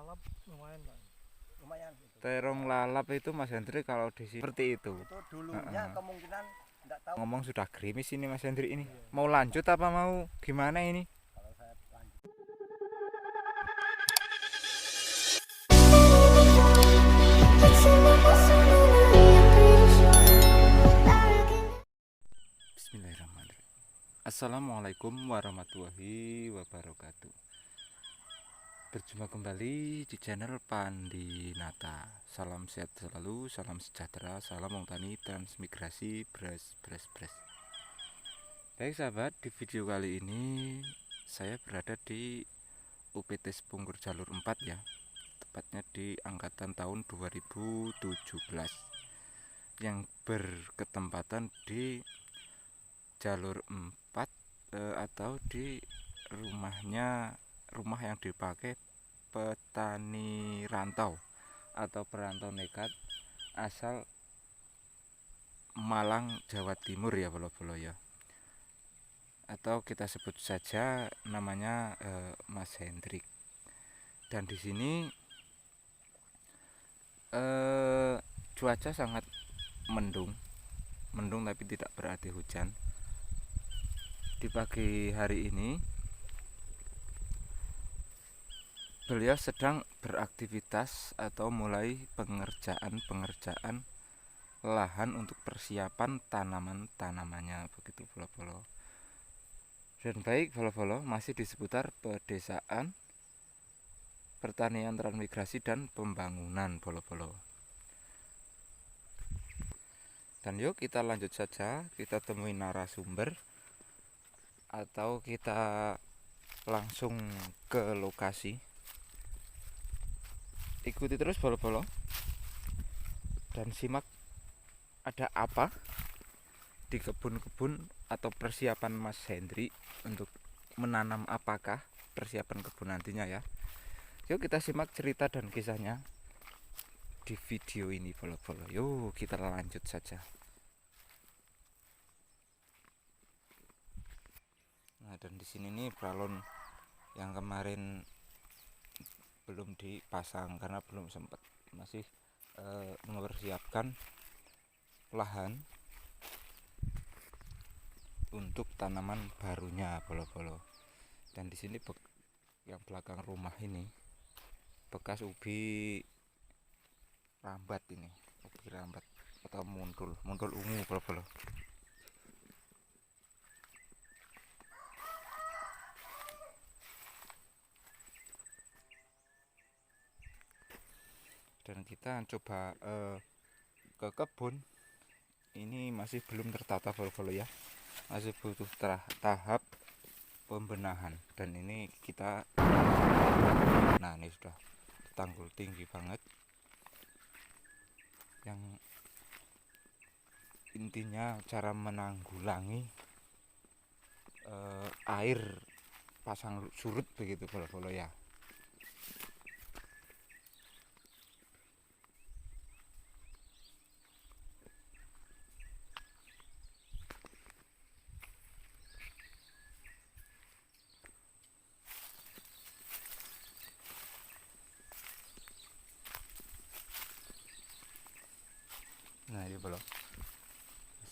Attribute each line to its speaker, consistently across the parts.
Speaker 1: lalap lumayan Pak.
Speaker 2: Lumayan.
Speaker 3: Terong lalap itu Mas Hendri kalau di sini seperti itu.
Speaker 2: Itu dulunya kemungkinan enggak tahu.
Speaker 3: Ngomong sudah gerimis ini Mas Hendri ini.
Speaker 1: Iya.
Speaker 3: Mau lanjut apa mau gimana ini?
Speaker 2: Kalau saya lanjut.
Speaker 3: Bismillahirrahmanirrahim. Assalamualaikum warahmatullahi wabarakatuh. Berjumpa kembali di channel Pandi Nata. Salam sehat selalu, salam sejahtera, salam Mongtani, transmigrasi, bres. Baik sahabat, di video kali ini saya berada di UPT Sepungkur Jalur 4 ya. Tepatnya di angkatan tahun 2017 yang berketempatan di jalur 4 atau di rumah yang dipakai petani rantau atau perantau nekat asal Malang, Jawa Timur ya bolo-bolo ya. Atau kita sebut saja namanya Mas Hendrik. Dan di sini cuaca sangat mendung tapi tidak berarti hujan. Di pagi hari ini beliau sedang beraktivitas atau mulai pengerjaan lahan untuk persiapan tanamannya begitu bolo-bolo. Dan baik bolo-bolo, masih di seputar pedesaan, pertanian, transmigrasi dan pembangunan bolo-bolo. Dan yuk kita lanjut saja, kita temui narasumber atau kita langsung ke lokasi. Ikuti terus bolo-bolo dan simak ada apa di kebun-kebun atau persiapan Mas Hendri untuk menanam apakah persiapan kebun nantinya ya. Yuk kita simak cerita dan kisahnya di video ini bolo-bolo. Yuk kita lanjut saja. Nah, dan di sini nih balon yang kemarin belum dipasang karena belum sempat, masih mempersiapkan lahan untuk tanaman barunya bolo-bolo. Dan di sini yang belakang rumah ini bekas ubi rambat ini, ubi rambat atau muntul ungu bolo-bolo. Dan kita coba ke kebun ini masih belum tertata bolo-bolo ya, masih butuh tahap pembenahan. Dan ini kita ini sudah tanggul tinggi banget yang intinya cara menanggulangi air pasang surut begitu bolo-bolo ya. Nah ini belum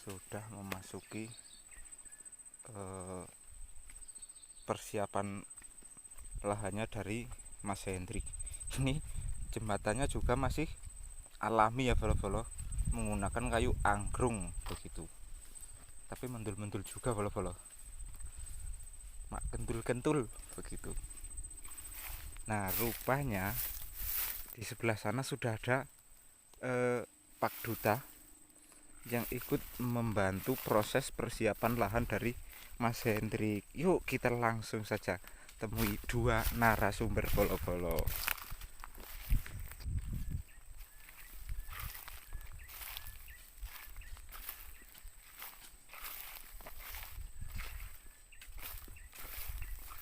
Speaker 3: sudah memasuki persiapan lahannya dari Mas Hendrik. Ini jembatannya juga masih alami ya bolo-bolo, menggunakan kayu anggrung begitu, tapi mendul-mendul juga bolo-bolo, mak kentul-kentul begitu. Nah rupanya di sebelah sana sudah ada Pak Duta yang ikut membantu proses persiapan lahan dari Mas Hendrik. Yuk kita langsung saja temui dua narasumber bolo-bolo.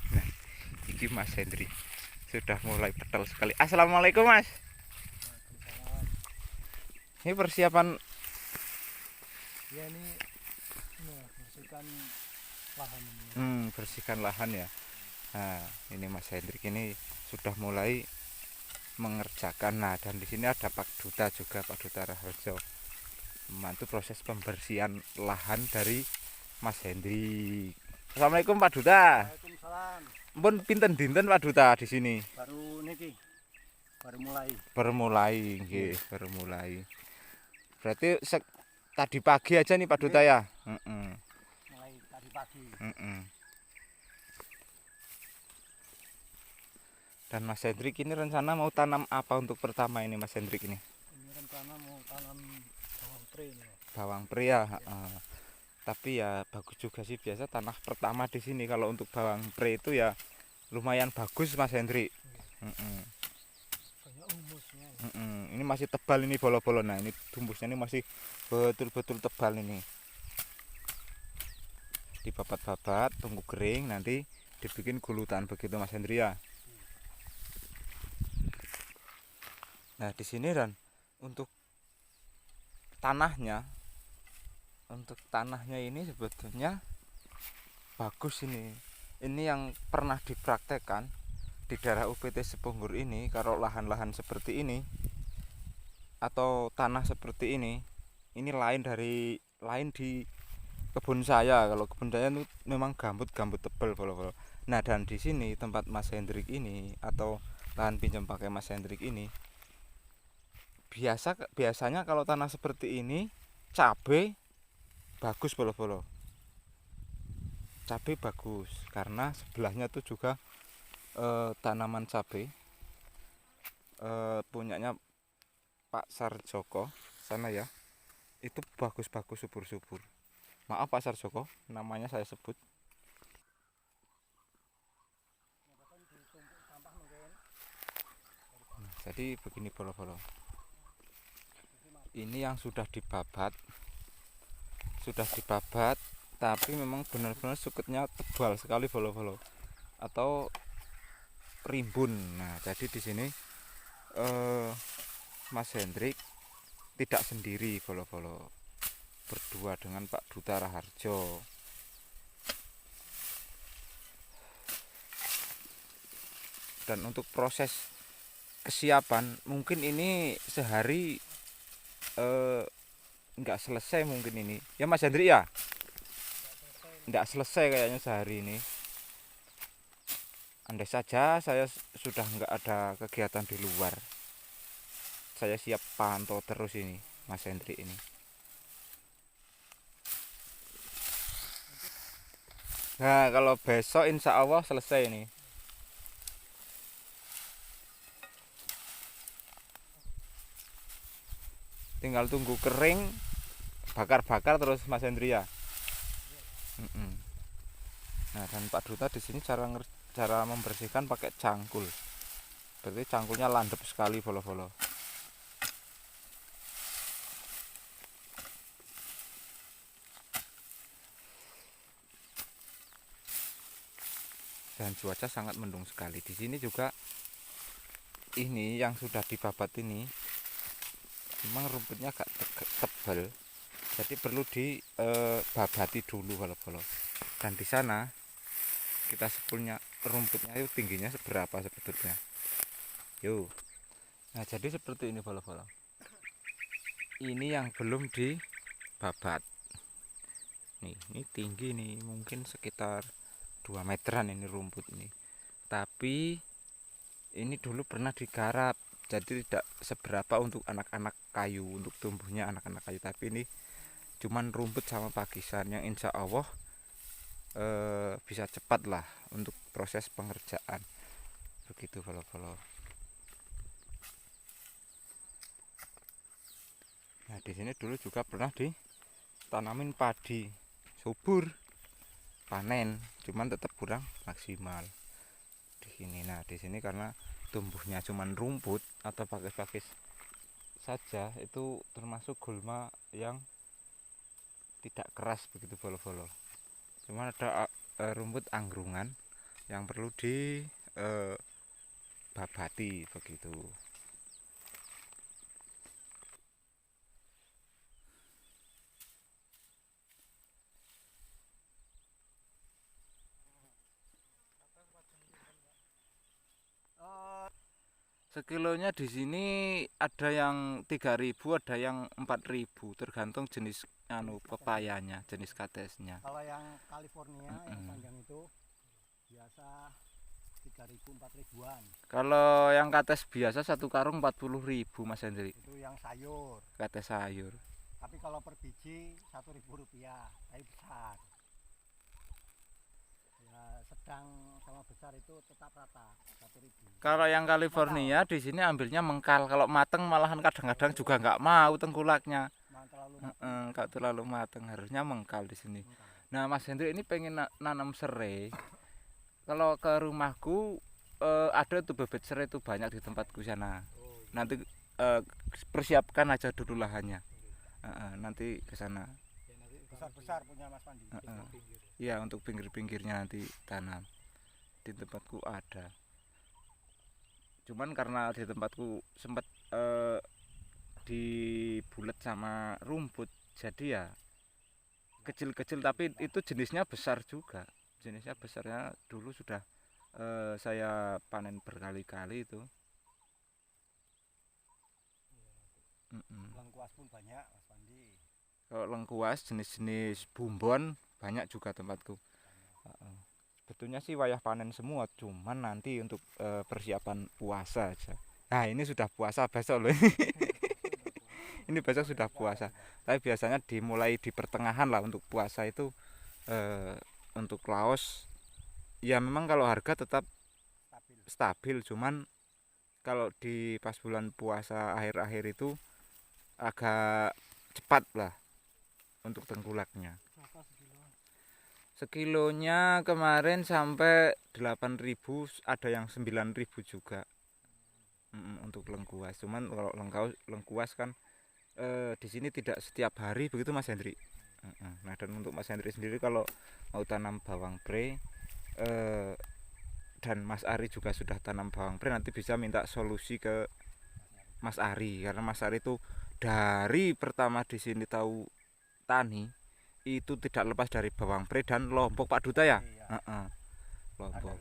Speaker 3: Nah, ini Mas Hendrik sudah mulai petal sekali. Assalamualaikum Mas. Ini persiapan
Speaker 1: Ya ini bersihkan lahan ini.
Speaker 3: Bersihkan lahan ya. Nah, ini Mas Hendrik ini sudah mulai mengerjakan. Nah, dan di sini ada Pak Duta juga, Pak Duta Raharjo, membantu proses pembersihan lahan dari Mas Hendrik. Assalamualaikum Pak Duta.
Speaker 2: Waalaikumsalam.
Speaker 3: Pun pinten dinten Pak Duta di sini?
Speaker 2: Baru niki. Baru mulai.
Speaker 3: Bermulai, nggih, bermulai. Berarti tadi pagi aja nih Pak Duta ya?
Speaker 2: Mulai tadi pagi.
Speaker 3: Dan Mas Hendrik ini rencana mau tanam apa untuk pertama ini Mas Hendrik ini?
Speaker 1: Ini rencana mau tanam bawang pre ini, Mas.
Speaker 3: Bawang pria. Tapi ya bagus juga sih, biasa tanah pertama di sini kalau untuk bawang pre itu ya lumayan bagus Mas Hendrik.
Speaker 1: Banyak humusnya.
Speaker 3: Ini masih tebal ini bolo-bolo. Nah, ini tumbusnya ini masih betul-betul tebal ini. Dibabat-babat, tunggu kering, nanti dibikin gulutan begitu Mas Hendri ya. Nah, di sini dan untuk tanahnya ini sebetulnya bagus ini. Ini yang pernah dipraktekkan di daerah UPT Sepunggur ini. Kalau lahan-lahan seperti ini atau tanah seperti ini lain di kebun saya. Kalau kebun saya itu memang gambut tebal bolo-bolo. Nah, dan di sini tempat Mas Hendrik ini atau lahan pinjam pakai Mas Hendrik ini biasanya kalau tanah seperti ini cabai bagus bolo-bolo. Cabai bagus karena sebelahnya tuh juga tanaman cabai punyanya Pak Sarjoko sana ya. Itu bagus-bagus, subur-subur. Maaf Pak Sarjoko, namanya saya sebut. Nah, jadi begini bolo-bolo. Ini yang sudah dibabat, tapi memang benar-benar suketnya tebal sekali bolo-bolo atau rimbun. Nah, jadi di sini Mas Hendrik tidak sendiri bolo-bolo, berdua dengan Pak Duta Raharjo. Dan untuk proses kesiapan mungkin ini sehari nggak selesai mungkin ini ya Mas Hendrik ya, nggak selesai kayaknya sehari ini. Andai saja saya sudah nggak ada kegiatan di luar, saya siap pantau terus ini Mas Hendrik ini. Nah, kalau besok insya Allah selesai ini. Tinggal tunggu kering, bakar-bakar terus Mas Hendri ya. Nah, dan Pak Duta di sini cara membersihkan pakai cangkul. Berarti cangkulnya landep sekali bolo-bolo. Dan cuaca sangat mendung sekali. Di sini juga ini yang sudah dibabat ini memang rumputnya agak tebal, jadi perlu dibabati dulu bolo-bolo. Dan di sana kita sebetulnya rumputnya itu tingginya seberapa sebetulnya. Yuk. Nah, jadi seperti ini bolo-bolo. Ini yang belum dibabat. Nih, ini tinggi nih, mungkin sekitar 2 meteran ini rumput ini. Tapi ini dulu pernah digarap, jadi tidak seberapa untuk anak-anak kayu, untuk tumbuhnya anak-anak kayu. Tapi ini cuman rumput sama pakisan yang insya Allah bisa cepat lah untuk proses pengerjaan. Begitu bolo-bolo. Nah, di sini dulu juga pernah ditanamin padi, subur, panen, cuman tetap kurang maksimal di sini. Nah, di sini karena tumbuhnya cuman rumput atau pakis-pakis saja, itu termasuk gulma yang tidak keras begitu bolo-bolo. Cuman ada rumput anggrungan yang perlu dibabati begitu. Sekilonya di sini ada yang 3.000, ada yang 4.000, tergantung jenis pepayanya, jenis katesnya.
Speaker 2: Kalau yang California yang panjang itu biasa 3.000 4.000-an.
Speaker 3: Kalau yang kates biasa satu karung 40.000 Mas Hendri.
Speaker 2: Itu yang sayur.
Speaker 3: Kates sayur.
Speaker 2: Tapi kalau per biji Rp1.000, tapi besar. Ya sedang sama besar itu tetap rata 1.000.
Speaker 3: Kalau yang California di sini ambilnya mengkal. Kalau mateng malahan kadang-kadang juga nggak mau tengkulaknya. Nggak terlalu mateng, harusnya mengkal di sini. Nah Mas Hendri ini pengen nanam serai. Kalau ke rumahku ada tuh bebek serai itu banyak di tempatku sana. Nanti persiapkan aja dulu lahannya. Nanti ke sana.
Speaker 2: Besar-besar punya Mas Pandi.
Speaker 3: Iya, untuk pinggir-pinggirnya nanti tanam. Di tempatku ada. Cuman karena di tempatku sempat dibulet sama rumput, jadi ya kecil-kecil, tapi itu jenisnya besar juga. Jenisnya besarnya dulu sudah saya panen berkali-kali itu.
Speaker 2: Lengkuas pun banyak Mas Pandi.
Speaker 3: Kalau lengkuas jenis-jenis bumbon banyak juga tempatku. Sebetulnya sih wayah panen semua, cuman nanti untuk persiapan puasa aja. Nah ini sudah puasa besok loh. Ini besok sudah puasa. Tapi biasanya dimulai di pertengahan lah untuk puasa itu. Untuk laos ya memang kalau harga tetap stabil, cuman kalau di pas bulan puasa akhir-akhir itu agak cepat lah untuk tengkulaknya. Sekilonya kemarin sampai 8.000, ada yang 9.000 juga untuk lengkuas. Cuman kalau lengkuas kan di sini tidak setiap hari begitu Mas Hendri. Nah dan untuk Mas Hendri sendiri kalau mau tanam bawang pre dan Mas Ari juga sudah tanam bawang pre, nanti bisa minta solusi ke Mas Ari, karena Mas Ari itu dari pertama di sini tahu tani itu tidak lepas dari bawang pre dan Lombok Pak Duta ya. Lombok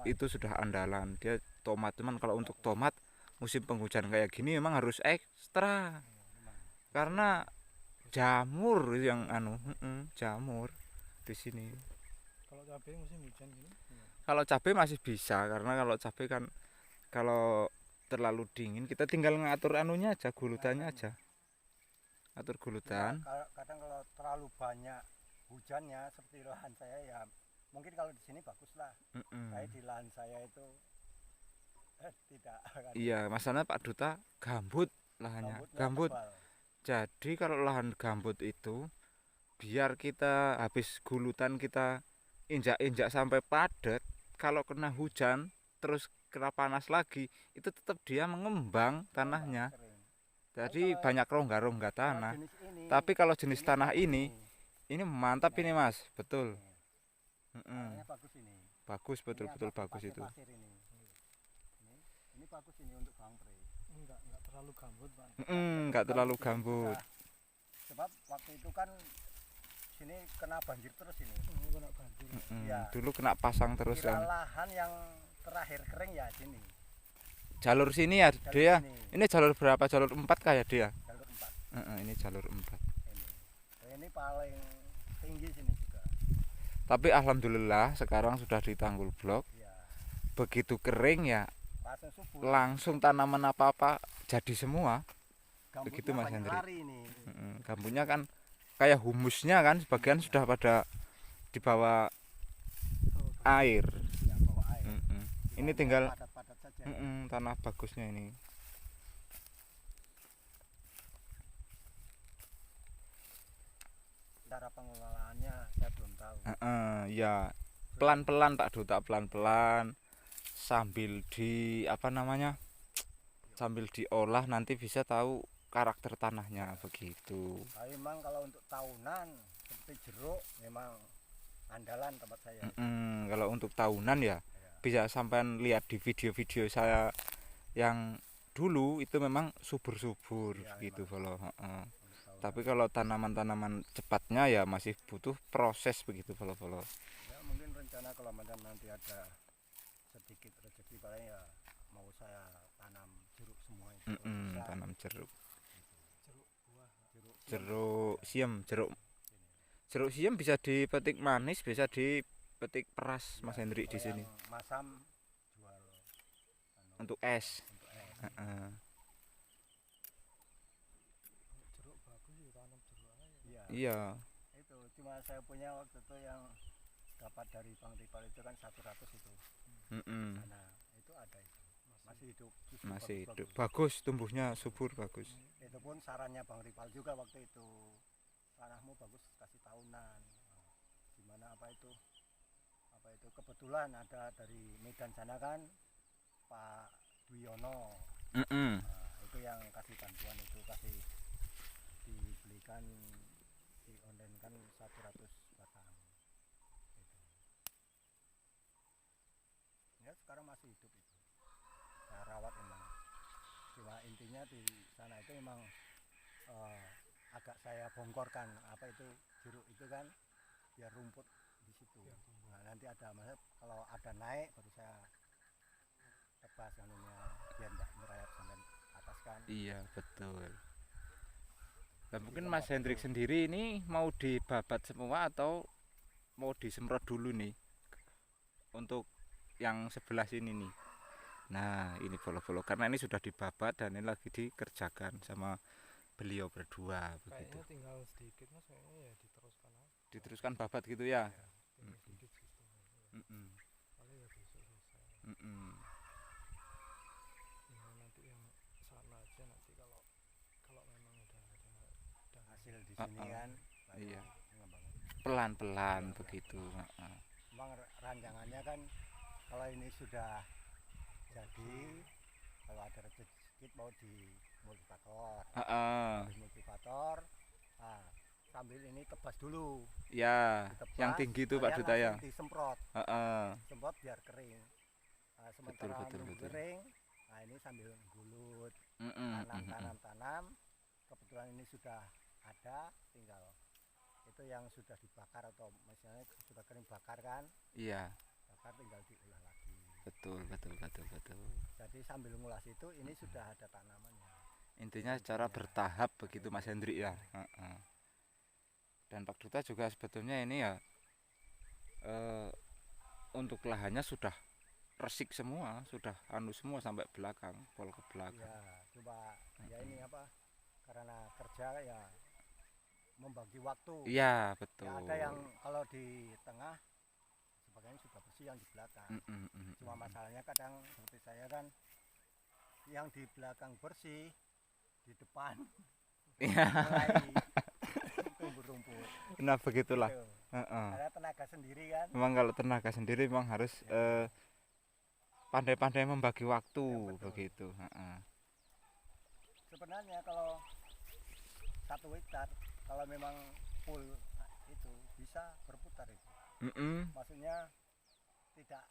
Speaker 3: itu sudah andalan dia tomat. Cuman kalau untuk tomat musim penghujan kayak gini memang harus ekstra karena jamur yang jamur di sini.
Speaker 1: Kalau cabai musim hujan gini?
Speaker 3: Kalau cabai masih bisa, karena kalau cabai kan kalau terlalu dingin kita tinggal ngatur anunya aja, gulutannya aja. Atur gulutan.
Speaker 2: Ya, kadang kalau terlalu banyak hujannya seperti lahan saya ya mungkin kalau di sini bagus lah. Tapi di lahan saya itu tidak.
Speaker 3: Iya, masalahnya Pak Duta gambut lahannya, gambut. Jadi kalau lahan gambut itu biar kita habis gulutan kita injak-injak sampai padat, kalau kena hujan terus kena panas lagi itu tetap dia mengembang tanahnya. Jadi banyak rongga-rongga tanah. Tapi kalau jenis tanah ini mantap ini Mas, betul.
Speaker 2: Bagus ini.
Speaker 3: Bagus, betul-betul bagus itu.
Speaker 2: Ini bagus ini untuk bawang pre.
Speaker 1: Enggak terlalu gambut Pak.
Speaker 3: Enggak terlalu gambut.
Speaker 2: Sebab waktu itu kan sini kena banjir terus ini.
Speaker 1: Kena banjir.
Speaker 2: Ya.
Speaker 3: Dulu kena pasang terus kan.
Speaker 2: Lahan yang terakhir kering ya sini.
Speaker 3: Jalur sini ya dia. Ini jalur berapa? Jalur 4 kayak dia.
Speaker 2: Jalur 4.
Speaker 3: Ini jalur 4.
Speaker 2: Ini paling tinggi sini juga.
Speaker 3: Tapi alhamdulillah sekarang sudah ditanggul blok.
Speaker 2: Ya.
Speaker 3: Begitu kering ya langsung tanaman apa-apa jadi semua.
Speaker 2: Gambutnya
Speaker 3: begitu Mas Hendri.
Speaker 2: Gambutnya
Speaker 3: kan kayak humusnya kan sebagian sudah pada di bawah air.
Speaker 2: Ya, bawah air.
Speaker 3: Ini tinggal
Speaker 2: padat-padat saja.
Speaker 3: Tanah bagusnya ini.
Speaker 2: Cara pengelolaannya saya belum tahu.
Speaker 3: Ya pelan-pelan Pak Duta, pelan-pelan sambil sambil diolah nanti bisa tahu karakter tanahnya begitu.
Speaker 2: Tapi memang kalau untuk tahunan seperti jeruk memang andalan tempat saya.
Speaker 3: Kalau untuk tahunan ya bisa sampean lihat di video-video saya yang dulu itu memang subur-subur gitu kalau. Tapi kalau tanaman-tanaman cepatnya ya masih butuh proses begitu kalau.
Speaker 2: Ya mungkin rencana kalau nanti ada sedikit rezeki paling ya mau saya tanam jeruk semua itu bisa.
Speaker 3: Tanam jeruk.
Speaker 1: Jeruk buah.
Speaker 3: Jeruk siam, jeruk
Speaker 2: Sini.
Speaker 3: siam bisa dipetik manis, bisa dipetik peras,
Speaker 2: Ya,
Speaker 3: Mas Hendrik di
Speaker 2: kalau
Speaker 3: sini.
Speaker 2: yang masam jual
Speaker 3: Untuk es.
Speaker 2: untuk es.
Speaker 3: Heeh.
Speaker 1: Jeruk bagus sih tanam jeruk aja.
Speaker 2: Iya.
Speaker 3: Iya.
Speaker 2: Itu cuma saya punya waktu itu yang dapat dari Bang Ripal itu kan 100 itu.
Speaker 3: Mm-mm.
Speaker 2: Nah, itu ada itu. Masih hidup. Justru
Speaker 3: Masih
Speaker 2: bagus-bagus.
Speaker 3: hidup. Bagus tumbuhnya, subur, bagus.
Speaker 2: Itu pun sarannya Bang Ripal juga waktu itu. Tanahmu bagus kasih tahunan. Nah, gimana apa itu kebetulan ada dari Medan sana kan Pak Dwiono.
Speaker 3: Mm-mm.
Speaker 2: Nah, itu yang kasih bantuan itu kasih dibelikan di online kan 100 batang itu. Ya sekarang masih hidup itu. Saya rawat emang. Cuma intinya di sana itu memang agak saya bongkorkan apa itu jeruk itu kan biar rumput di situ. Nah, nanti ada masa kalau ada naik baru saya tebas anunya biar enggak merayap sampai atas kan.
Speaker 3: Iya, betul. Nah, mungkin Mas Hendrik sendiri ini mau dibabat semua atau mau disemprot dulu nih untuk yang sebelah sini nih. Nah, ini follow-follow karena ini sudah dibabat dan ini lagi dikerjakan sama beliau berdua begitu.
Speaker 1: Kayaknya tinggal sedikit Mas, kayaknya ya diteruskan aja.
Speaker 3: Diteruskan babat gitu ya.
Speaker 1: Tinggal sedikit gitu.
Speaker 3: Mm-mm.
Speaker 1: Paling ya besok selesai.
Speaker 3: Mm-mm.
Speaker 1: Tinggal nanti yang sana aja nanti kalau memang udah ada
Speaker 2: Hasil di sini kan baru
Speaker 3: Iya.
Speaker 2: mengembangkan.
Speaker 3: Pelan-pelan begitu. Heeh.
Speaker 2: Memang ranjangannya kan kalau ini sudah jadi kalau ada rezeki sedikit mau di multivator.
Speaker 3: Heeh.
Speaker 2: Di multivator nah, sambil ini tebas dulu
Speaker 3: Ya,
Speaker 2: ditebas,
Speaker 3: yang tinggi itu Pak
Speaker 2: kalian
Speaker 3: Duta ya.
Speaker 2: langsung disemprot
Speaker 3: Heeh.
Speaker 2: semprot biar kering. Nah, sementara
Speaker 3: betul,
Speaker 2: nunggu
Speaker 3: betul.
Speaker 2: kering nah ini sambil gulut
Speaker 3: Mm-mm,
Speaker 2: tanam kebetulan ini sudah ada tinggal itu yang sudah dibakar atau misalnya sudah kering bakar kan
Speaker 3: Iya,
Speaker 2: bakar tinggal diolah lagi.
Speaker 3: betul.
Speaker 2: Jadi sambil ngulas itu ini sudah ada tanamannya.
Speaker 3: Intinya secara bertahap begitu Mas Hendrik ya. Heeh. Dan Pak Duta juga sebetulnya ini ya untuk lahannya sudah resik semua, sudah anu semua sampai belakang, pol ke belakang.
Speaker 2: Ya coba ya ini apa karena kerja ya membagi waktu.
Speaker 3: Iya, betul.
Speaker 2: Ya, ada yang kalau di tengah sebagian sudah bersih yang di belakang. Cuma masalahnya kadang seperti saya kan yang di belakang bersih di depan
Speaker 3: Iya.
Speaker 2: mulai tumbuh rumput.
Speaker 3: Nah, begitulah.
Speaker 2: Gitu.
Speaker 3: Heeh.
Speaker 2: Ada tenaga sendiri kan.
Speaker 3: Memang kalau tenaga sendiri memang harus pandai-pandai membagi waktu
Speaker 2: Ya, betul.
Speaker 3: begitu. Heeh.
Speaker 2: Sebenarnya kalau 1 hektar kalau memang full itu bisa berputar itu.
Speaker 3: Mm-mm.
Speaker 2: Maksudnya tidak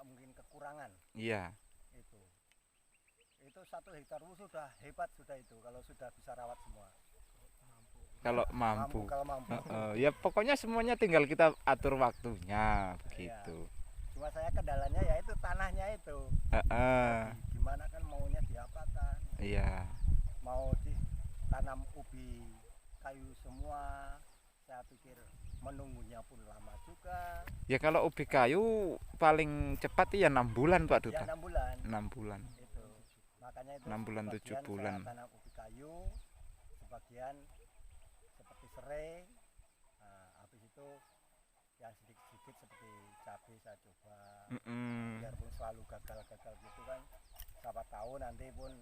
Speaker 2: mungkin kekurangan
Speaker 3: Iya.
Speaker 2: itu 1 hektar sudah hebat sudah itu kalau sudah bisa rawat semua
Speaker 3: Kalau mampu.
Speaker 2: kalau mampu.
Speaker 3: Ya pokoknya semuanya tinggal kita atur waktunya begitu.
Speaker 2: Cuma saya kendalanya ya itu tanahnya itu
Speaker 3: Heeh.
Speaker 2: gimana kan maunya diapakan
Speaker 3: Iya.
Speaker 2: mau ditanam ubi kayu semua saya pikir menunggunya pun lama juga
Speaker 3: Ya kalau ubi kayu paling cepat ya 6 bulan Pak
Speaker 2: ya
Speaker 3: Duta.
Speaker 2: 6 bulan
Speaker 3: 6 bulan.
Speaker 2: itu makanya itu
Speaker 3: 6 bulan, 7
Speaker 2: sebagian
Speaker 3: bulan.
Speaker 2: saya tanam ubi kayu sebagian seperti serai habis itu yang sedikit-sedikit seperti cabai saya coba biarpun selalu gagal-gagal gitu kan siapa tahu nanti pun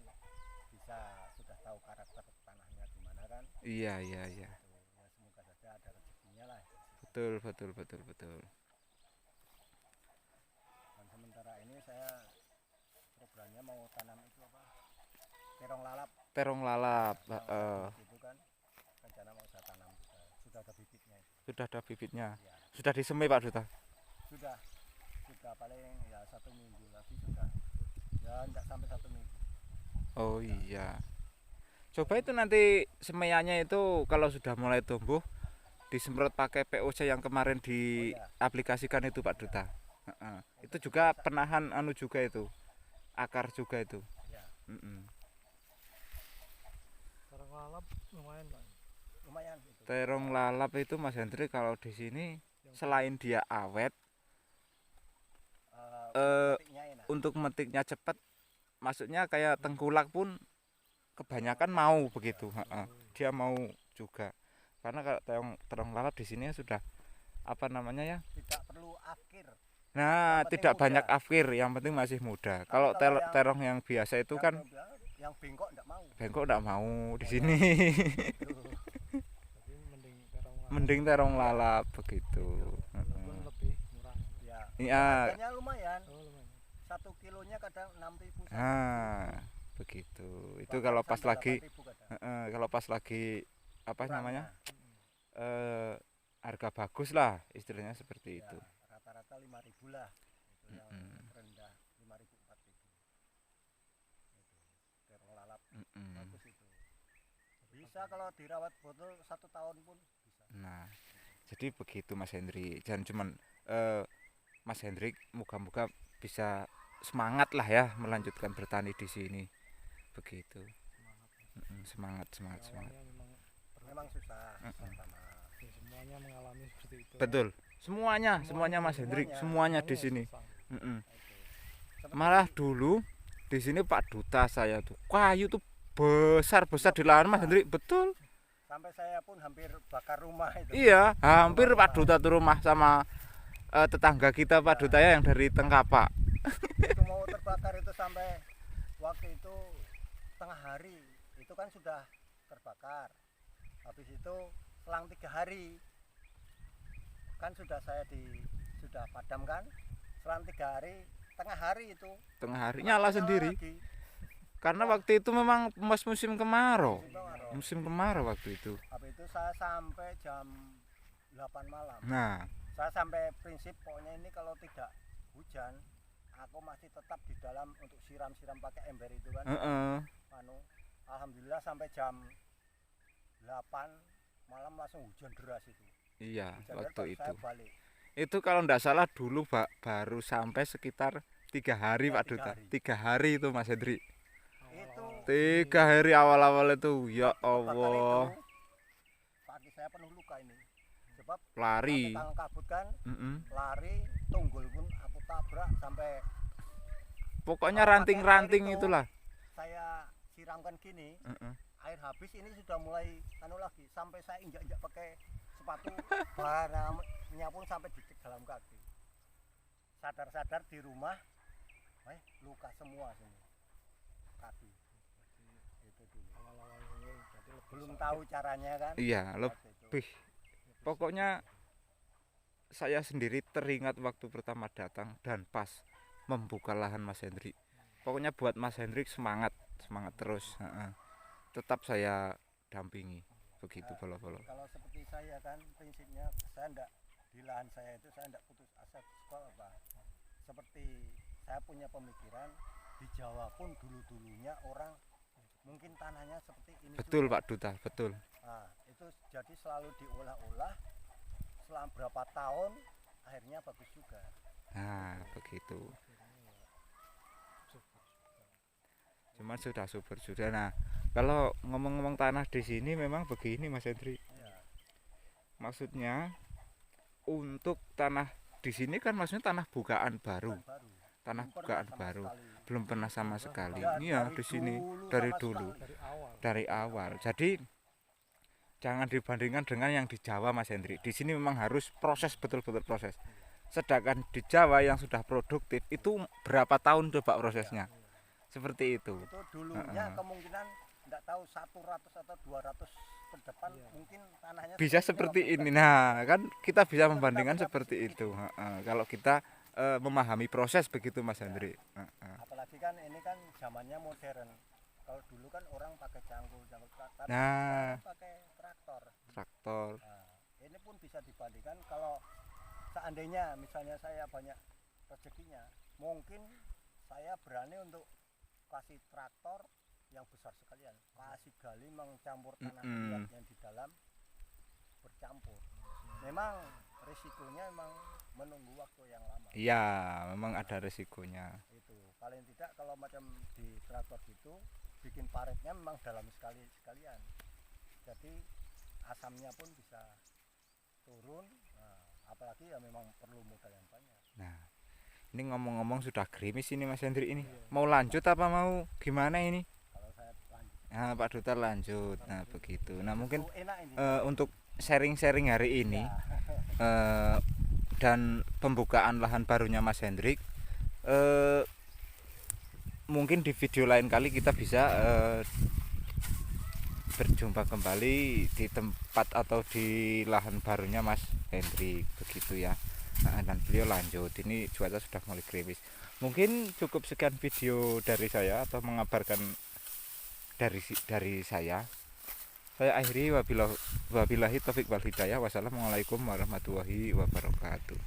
Speaker 2: bisa sudah tahu karakter tanahnya gimana kan
Speaker 3: Iya.
Speaker 2: gitu. Ya semoga saja ada rezekinya lah
Speaker 3: Betul.
Speaker 2: dan sementara ini saya programnya mau tanam itu apa terong lalap
Speaker 3: Terong lalap.
Speaker 2: itu kan rencana mau saya tanam juga sudah ada bibitnya itu.
Speaker 3: Sudah ada bibitnya.
Speaker 2: Ya,
Speaker 3: Sudah disemai Pak Duta.
Speaker 2: sudah paling ya 1 minggu lagi sudah ya enggak sampai 1 minggu.
Speaker 3: Oh iya. Coba itu nanti semaiannya itu kalau sudah mulai tumbuh disemprot pakai POC yang kemarin diaplikasikan itu Pak Duta. Heeh. Itu juga penahan anu juga itu. Akar juga itu.
Speaker 2: Ya
Speaker 3: Mm-mm.
Speaker 1: Terong lalap lumayan Pak.
Speaker 2: lumayan itu.
Speaker 3: Terong lalap itu Mas Hendrik kalau di sini
Speaker 1: Yang
Speaker 3: selain dia awet,
Speaker 2: Petiknya enak.
Speaker 3: untuk metiknya cepat, maksudnya kayak tengkulak pun kebanyakan mau begitu. Ha-ha. Dia mau juga. Karena kalau terong lalap di sini sudah apa namanya ya?
Speaker 2: Tidak perlu akhir.
Speaker 3: Nah,
Speaker 2: Yang penting
Speaker 3: tidak
Speaker 2: muda.
Speaker 3: banyak afkir, yang penting masih muda.
Speaker 2: Tapi
Speaker 3: Kalau
Speaker 2: kalau yang-
Speaker 3: terong yang biasa itu kan
Speaker 2: yang bengkok enggak mau.
Speaker 3: bengkok enggak mau di sini.
Speaker 2: Itu.
Speaker 1: Jadi mending terong lalap.
Speaker 3: Mending terong lalap begitu.
Speaker 1: Walaupun lebih murah.
Speaker 2: Ya.
Speaker 3: Iya.
Speaker 2: Harganya lumayan.
Speaker 1: Oh lumayan.
Speaker 2: 1 kilonya kadang 6.000.
Speaker 3: Nah, begitu. Itu
Speaker 2: Bahkan
Speaker 3: kalau pas
Speaker 2: sampai
Speaker 3: lagi
Speaker 2: 8.000 kadang.
Speaker 3: kalau pas lagi apa
Speaker 2: Kurangnya.
Speaker 3: namanya? Harga bagus lah istilahnya seperti
Speaker 2: Ya,
Speaker 3: itu.
Speaker 2: rata-rata 5.000 lah. Itu yang
Speaker 3: Mm-mm.
Speaker 2: rendah 5.000 4.000. Itu. Terong lalap
Speaker 3: Mm-mm.
Speaker 2: bagus itu. Bisa kalau dirawat botol 1 tahun pun bisa.
Speaker 3: Nah, jadi begitu Mas Hendrik. Jangan cuman Mas Hendrik moga-moga bisa semangat lah ya melanjutkan bertani di sini. Begitu.
Speaker 1: Semangat.
Speaker 3: Semangat.
Speaker 1: Awalnya memang berat.
Speaker 2: Memang susah
Speaker 3: Mm-mm.
Speaker 2: pertama.
Speaker 1: Ya, semuanya mengalami seperti itu.
Speaker 3: Betul. Semuanya Mas Hendrik, semuanya di sini.
Speaker 1: susah.
Speaker 3: Mm-mm.
Speaker 2: Itu. Seperti
Speaker 3: Malah dulu di sini Pak Duta saya tuh kayu tuh besar di lahan Mas Hendrik, betul.
Speaker 2: sampai saya pun hampir bakar rumah itu.
Speaker 3: Iya, hampir Pak Duta tuh rumah sama tetangga kita Pak Duta ya yang dari Tengkapa.
Speaker 2: Itu mau terbakar itu sampai waktu itu tengah hari itu kan sudah terbakar. Habis itu selang 3 hari kan sudah sudah padamkan. Selang 3 hari tengah hari itu
Speaker 3: Tengah hari nyala sendiri.
Speaker 2: lagi.
Speaker 3: Karena waktu itu memang musim kemarau.
Speaker 2: Musim kemarau.
Speaker 3: Musim kemarau waktu itu.
Speaker 2: Habis itu saya sampai jam 8 malam.
Speaker 3: Nah,
Speaker 2: Saya sampai prinsip pokoknya ini kalau tidak hujan aku masih tetap di dalam untuk siram-siram pakai ember itu kan.
Speaker 3: heeh.
Speaker 2: Alhamdulillah sampai jam 8 malam langsung hujan deras itu.
Speaker 3: Iya,
Speaker 2: Hujan
Speaker 3: waktu
Speaker 2: deras,
Speaker 3: itu.
Speaker 2: saya balik.
Speaker 3: Itu kalau ndak salah dulu baru sampai sekitar 3 hari
Speaker 2: Ya,
Speaker 3: Pak
Speaker 2: 3
Speaker 3: Duta.
Speaker 2: hari.
Speaker 3: 3 hari itu Mas Hendri.
Speaker 2: Itu
Speaker 3: 3 hari awal-awal itu ya
Speaker 2: terbakar
Speaker 3: Allah,
Speaker 2: itu, kaki saya penuh luka ini. Sebab
Speaker 3: lari.
Speaker 2: tangan kabut kan,
Speaker 3: Mm-mm.
Speaker 2: lari, tunggul pun aku tabrak sampai
Speaker 3: Pokoknya
Speaker 2: Kalau pakai
Speaker 3: ranting-ranting
Speaker 2: air itu,
Speaker 3: itulah.
Speaker 2: saya siramkan gini,
Speaker 3: Heeh.
Speaker 2: air habis ini sudah mulai lagi sampai saya injak-injak pakai sepatu barangnya pun sampai di dalam kaki. Sadar-sadar di rumah, luka semua sini kaki. Itu dulu.
Speaker 1: Awal-awal dulu berarti lebih
Speaker 2: Belum
Speaker 1: sakit.
Speaker 2: tahu caranya kan.
Speaker 3: Iya,
Speaker 2: waktu itu.
Speaker 3: lebih. Pokoknya saya sendiri teringat waktu pertama datang dan pas membuka lahan Mas Hendrik. Pokoknya buat Mas Hendrik semangat terus. Heeh. Tetap saya dampingi begitu bolo-bolo.
Speaker 2: Kalau seperti saya kan prinsipnya saya enggak di lahan saya itu saya enggak putus asa sekolah apa. Seperti saya punya pemikiran di Jawa pun dulu-dulunya orang mungkin tanahnya seperti ini
Speaker 3: Betul
Speaker 2: juga.
Speaker 3: Pak Duta, betul.
Speaker 2: Nah, itu jadi selalu diolah-olah selama berapa tahun akhirnya bagus juga.
Speaker 3: Nah, begitu. Cuman sudah subur sudah. Nah, kalau ngomong-ngomong tanah di sini memang begini Mas Hendri.
Speaker 2: Ya,
Speaker 3: Maksudnya untuk tanah di sini kan maksudnya tanah bukaan baru.
Speaker 2: baru.
Speaker 3: Tanah
Speaker 2: Belum pernah
Speaker 3: bukaan
Speaker 2: sama
Speaker 3: baru.
Speaker 2: sekali.
Speaker 3: Belum pernah sama sekali.
Speaker 2: Ya,
Speaker 3: Iya,
Speaker 2: dari
Speaker 3: di sini
Speaker 2: dulu
Speaker 3: dari
Speaker 2: sama
Speaker 3: dulu.
Speaker 2: sekali.
Speaker 1: Dari awal.
Speaker 3: Dari awal. Jadi jangan dibandingkan dengan yang di Jawa Mas Hendri. Di sini memang harus proses betul-betul proses. Sedangkan di Jawa yang sudah produktif itu berapa tahun coba prosesnya? Seperti itu.
Speaker 2: Itu dulunya kemungkinan enggak tahu 100 atau 200 ke depan mungkin tanahnya
Speaker 3: Bisa seperti ini. Nah, kan kita bisa membandingkan
Speaker 2: Tetap
Speaker 3: seperti
Speaker 2: sedikit.
Speaker 3: itu. Kalau kita memahami proses begitu Mas Hendri.
Speaker 2: Apalagi kan ini kan zamannya modern. Kalau dulu kan orang pakai cangkul tapi
Speaker 3: Nah.
Speaker 2: sekarang pakai traktor.
Speaker 3: Traktor.
Speaker 2: Nah, ini pun bisa dibandingkan kalau seandainya misalnya saya banyak rezekinya, mungkin saya berani untuk kasih traktor yang besar sekalian, kasih gali mencampur tanah liat yang di dalam bercampur. Memang risikonya memang menunggu waktu yang lama.
Speaker 3: Iya, memang ada resikonya.
Speaker 2: Itu paling tidak kalau macam di traktor gitu bikin paretnya memang dalam sekalian, jadi asamnya pun bisa turun. Nah, apalagi ya memang perlu modal yang banyak.
Speaker 3: Nah, ini ngomong-ngomong sudah gerimis ini Mas Hendrik ini.
Speaker 1: Iya.
Speaker 3: Mau lanjut apa mau gimana ini?
Speaker 2: Kalau saya lanjut
Speaker 3: Nah, Pak Duta lanjut. Nah, begitu. Nah, mungkin
Speaker 2: itu enak ini.
Speaker 3: untuk sharing-sharing hari ini
Speaker 2: Ya.
Speaker 3: dan pembukaan lahan barunya Mas Hendrik, mungkin di video lain kali kita bisa berjumpa kembali di tempat atau di lahan barunya Mas Hendrik begitu ya. Nah, dan beliau lanjut, ini cuaca sudah mulai gerimis. Mungkin cukup sekian video dari saya atau mengabarkan dari saya akhiri wabillahi taufik wal hidayah. Wassalamualaikum warahmatullahi wabarakatuh.